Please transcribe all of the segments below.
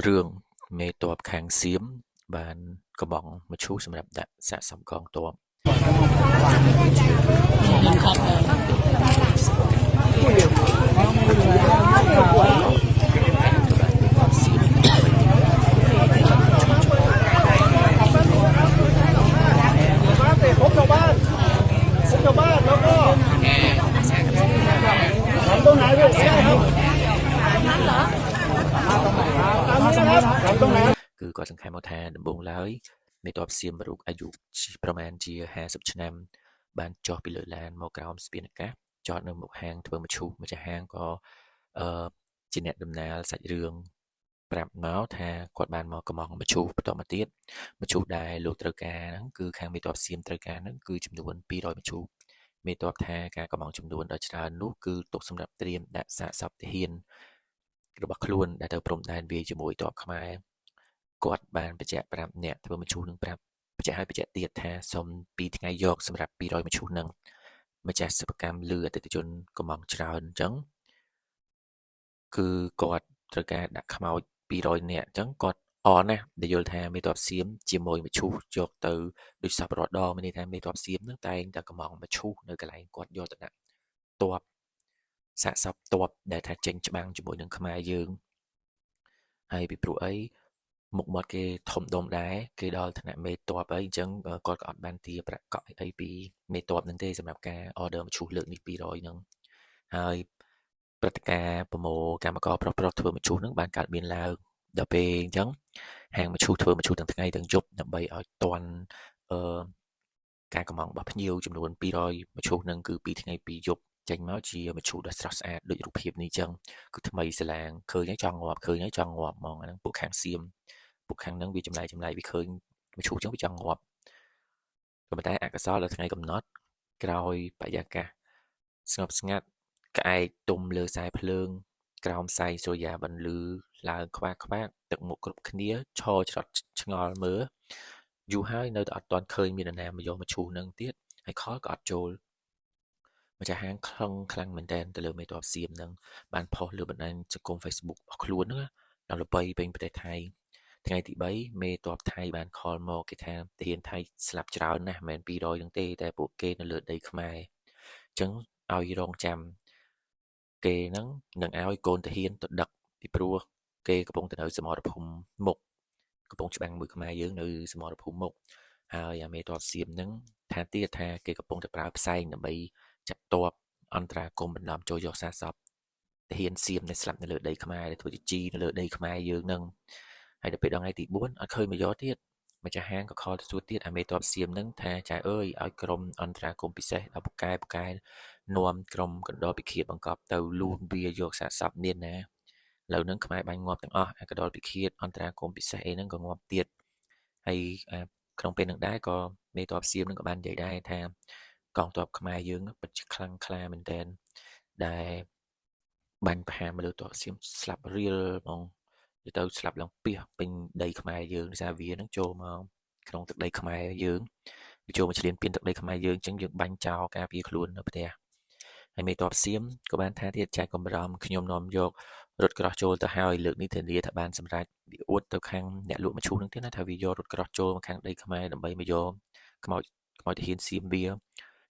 រឿងមេទ័ពខាងសៀមបានកំងមឈូសសម្រាប់ដាក់សាកសមកងទ័ពគឺគាត់សង្ខេបមកថាដំបូងឡើយមេទ័ពសៀមរូបអាយុប្រមាណជា50ឆ្នាំបានចុះពីលើឡានមកក្រោមស្ពានអាកាសចតនៅមុខហាងធ្វើមឈូសម្ចាស់ហាងក៏ជាអ្នកដំណើរសាច់រឿងប្រាប់មកថាគាត់បានមកកំងមឈូសបន្តមកទៀតមឈូសដែលលោកត្រូវការហ្នឹងគឺខាងមេទ័ពសៀមត្រូវការហ្នឹងគឺចំនួន200មឈូសមេទ័ពថាការកំងចំនួនដ៏ច្រើននោះគឺទុកសម្រាប់ត្រៀមដាក់សាកសពទាហានរបស់ខ្លួនដែលទៅព្រំដែនវាយជាមួយទ័ពខ្មែរគាត់បានបញ្ជាក់ប្រាប់អ្នកធ្វើមឈូសនឹងប្រាប់បញ្ជាក់ឲ្យបញ្ជាក់ទៀតថាសុំ2ថ្ងៃយកសម្រាប់200មឈូសនឹងម្ចាស់សិប្បកម្មលឺអតិថិជនកំងច្រើនអញ្ចឹងគឺគាត់ត្រូវការដាក់ខ្មោច200នាក់អញ្ចឹងគាត់អរណាស់ដែលយល់ថាមេទ័ពសៀមជាមួយមឈូសយកទៅដូចសពរដមានន័យថាមេទ័ពសៀមនឹងតែងតែកំងមឈូសនៅកន្លែងគាត់យកទៅដាក់ទ័ពសាកសពទ័ពដែលថាចេញច្បាំងជាមួយនឹងខ្មែរយើងហើយពីព្រោះអីមុខមាត់គេធំដុំដែរគេដល់ថ្នាក់មេទ័ពអីអញ្ចឹងគាត់ក៏អត់បានទាប្រាក់កក់អីពីមេទ័ពនឹងទេសម្រាប់ការ order មឈូសលើកនេះ200ហ្នឹងហើយព្រឹត្តិការណ៍ប្រមូលកម្មករប្រុសៗធ្វើមឈូសហ្នឹងបានកើតមានឡើងដល់ពេលអញ្ចឹងហាងមឈូសធ្វើមឈូសទាំងថ្ងៃទាំងយប់ដើម្បីឲ្យទាន់ការកំងរបស់ភ្ញៀវចំនួន200មឈូសហ្នឹងគឺ2ថ្ងៃ2យប់ចេញមកជាមឈូសដ៏ស្រស់ស្អាតដូចរូបភាពនេះអញ្ចឹងគឺថ្មីស្លាងឃើញហើយចង់ងាប់ឃើញហើយចង់ងាប់ហ្មងអាហ្នឹងពួកខាងសៀមពួកខាងហ្នឹងវាចម្លែកវាឃើញមឈូសអញ្ចឹងវាចង់ងាប់ក៏ប៉ុន្តែអកុសលដល់ថ្ងៃកំណត់ក្រោយបរិយាកាសស្ងប់ស្ងាត់ក្អែកទុំលើខ្សែភ្លើងក្រោមផ្សែងសូរ្យាបន្លឺឡើងខ្វាក់ទឹកមុខគ្រប់គ្នាឈរច្រត់ឆ្ងល់មើលយូរហើយនៅតែអត់ទាន់ឃើញមាននរណាមកយកមឈូសនឹងទៀតហើយខលក៏អត់ចូលម្ចាស់ហាងខឹងខ្លាំងមែនទែនទៅលើមេទ័ពសៀមនឹងបានផុសលើបណ្ដាញសង្គម Facebook របស់ខ្លួនហ្នឹងដល់ល្បីពេញប្រទេសថៃថ្ងៃទី3មេទ័ពថៃបានខលមកគេថាទាហានថៃស្លាប់ច្រើនណាស់មិនមែន200នឹងទេតែពួកគេនៅលើដីខ្មែរអញ្ចឹងឲ្យរងចាំគេហ្នឹងនឹងឲ្យកូនទាហានទៅដឹកពីព្រោះគេកំពុងទៅនៅសមរភូមិមុខកំពុងច្បាំងមួយខ្មែរយើងនៅសមរភូមិមុខហើយអាមេទ័ពសៀមហ្នឹងថាទៀតថាគេកំពុងតែប្រើផ្សែងដើម្បីចាត់ទ័ពអន្តរាគមន៍បន្លំចូលយកសារសពទាហានសៀមដែលស្លាប់នៅលើដីខ្មែរដែលធ្វើជាជីនៅលើដីខ្មែរយើងហ្នឹងហើយដល់ពេលដល់ថ្ងៃទី4អត់ឃើញមកយកទៀតម្ចាស់ហាងក៏ខលទៅសួរទៀតអាមេទ័ពសៀមហ្នឹងថាចាអើយឲ្យក្រុមអន្តរាគមន៍ពិសេសដល់ពូកែនាំក្រុមកណ្ដោពិឃាតបង្កប់ទៅលួងវាយកសារសពនានាឥឡូវហ្នឹងខ្មែរបាញ់ងាប់ទាំងអស់អាកណ្ដោពិឃាតអន្តរាគមន៍ពិសេសអីហ្នឹងក៏ងាប់ទៀតហើយក្នុងពេលហ្នឹងដែរក៏មេទ័ពសៀមហ្នឹងក៏បាននិយាយដែរថាកងទ័ពខ្មែរយើងពិតជាខ្លាំងក្លាមែនទែនដែលបាញ់ប្រហារមកលើទ័ពសៀមស្លាប់រៀលហ្មងទៅស្លាប់ឡើងពីសពេញដីខ្មែរយើងដោយសារវានឹងចូលមកក្នុងទឹកដីខ្មែរយើងវាចូលមកឈ្លានពានទឹកដីខ្មែរយើងអញ្ចឹងយើងបាញ់ចោលការពារខ្លួននៅផ្ទះហើយមេទ័ពសៀមក៏បានថាទៀតចែកកំរំខ្ញុំនាំយករថក្រោះចូលទៅហើយលើកនេះធានាថាបានសម្រេចវាអួតទៅខាងអ្នកលក់មឈូសនឹងទៀតណាថាវាយករថក្រោះចូលមកខាងដីខ្មែរដើម្បីមកយកខ្មោចទាហានសៀមវា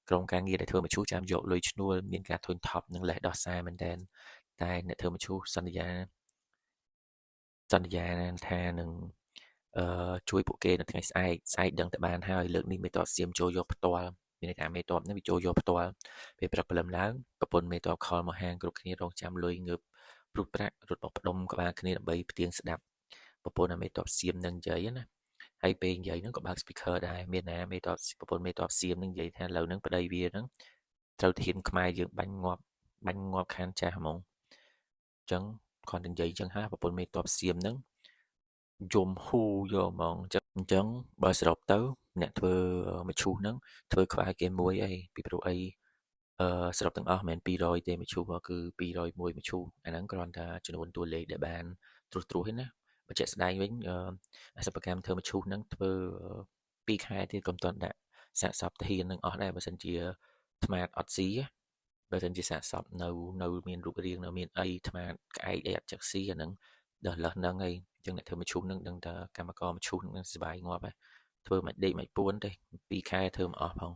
ក្រុមការងារដែលធ្វើមឈូសចាំយកលុយឈ្នួលមានការធុញថប់និងលេះដោះសារមែនទែនតែអ្នកធ្វើមឈូសសន្យាថានឹងជួយពួកគេនៅថ្ងៃស្អែកដឹងតែបានហើយលើកនេះមេទ័ពសៀមចូលយកផ្ទាល់មានន័យថាមេទ័ពនេះវាចូលយកផ្ទាល់ពេលព្រឹកព្រលឹមឡើងប្រពន្ធមេទ័ពខលមកហាងគ្រប់គ្នារងចាំលុយងើបព្រុសប្រាក់រត់មកផ្ដុំក្បាលគ្នាដើម្បីផ្ទៀងស្ដាប់ប្រពន្ធមេទ័ពសៀមនឹងនិយាយណាហើយពេលនិយាយហ្នឹងក៏បើក speaker ដែរមានណាប្រពន្ធមេទ័ពសៀមនឹងនិយាយថាឥឡូវហ្នឹងប្តីវាហ្នឹងត្រូវធានខ្មែរយើងបាញ់ងាប់ខានចាស់ហ្មងអញ្ចឹងគាត់និយាយអញ្ចឹងហើយប្រពន្ធមេទ័ពសៀមហ្នឹងយំហ៊ូយកហ្មងអញ្ចឹងបើសរុបទៅអ្នកធ្វើមឈូសហ្នឹងធ្វើខ្វះគេមួយអីពីព្រោះអីសរុបទាំងអស់មិនមែន200ទេមឈូសគឺ201មឈូសអាហ្នឹងគ្រាន់តែចំនួនតួលេខដែលបានត្រួសទេណាបើជាក់ស្ដែងវិញអាសិប្បកម្មធ្វើមឈូសហ្នឹងធ្វើ2ខែទៀតក៏មិនទាន់ដាក់សាកសពទាហាននឹងអស់ដែរបើសិនជាថ្មាតអត់ស៊ីបើសិនជាសាកសពនៅមានរូបរាងនៅមានអីថ្មាតក្អែកអីអត់ចឹកស៊ីអាហ្នឹងដល់លើសហ្នឹងអីអញ្ ចឹងអ្នកធ្វើមឈូសនឹងដឹងថាកម្មករមឈូសនឹងសប្បាយងាប់ហើយធ្វើមិនដេកមិនពួនទេ2ខែធ្វើមិនអស់ផង